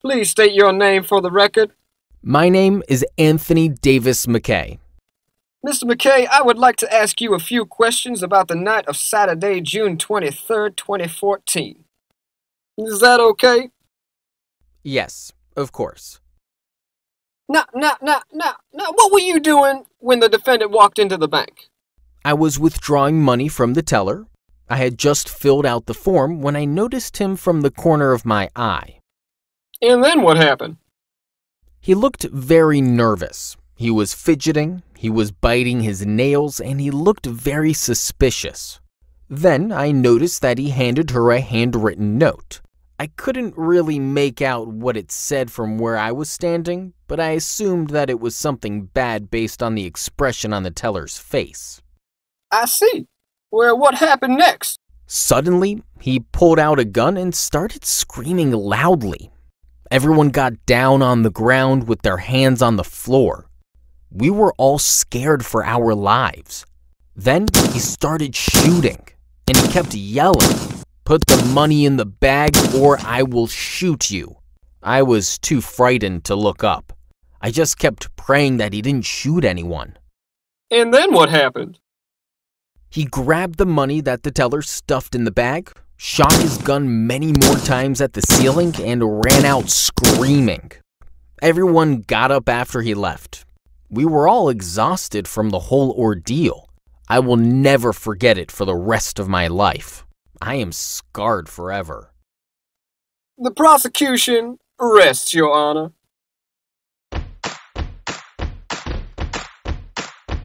Please state your name for the record. My name is Anthony Davis McKay. Mr. McKay, I would like to ask you a few questions about the night of Saturday, June 23rd, 2014. Is that okay? Yes, of course. Now, what were you doing when the defendant walked into the bank? I was withdrawing money from the teller. I had just filled out the form when I noticed him from the corner of my eye. And then what happened? He looked very nervous. He was fidgeting, he was biting his nails, and he looked very suspicious. Then I noticed that he handed her a handwritten note. I couldn't really make out what it said from where I was standing, but I assumed that it was something bad based on the expression on the teller's face. I see. Well, what happened next? Suddenly, he pulled out a gun and started screaming loudly. Everyone got down on the ground with their hands on the floor. We were all scared for our lives. Then he started shooting, and he kept yelling, "Put the money in the bag or I will shoot you." I was too frightened to look up. I just kept praying that he didn't shoot anyone. And then what happened? He grabbed the money that the teller stuffed in the bag, shot his gun many more times at the ceiling, and ran out screaming. Everyone got up after he left. We were all exhausted from the whole ordeal. I will never forget it for the rest of my life. I am scarred forever. The prosecution rests, Your Honor.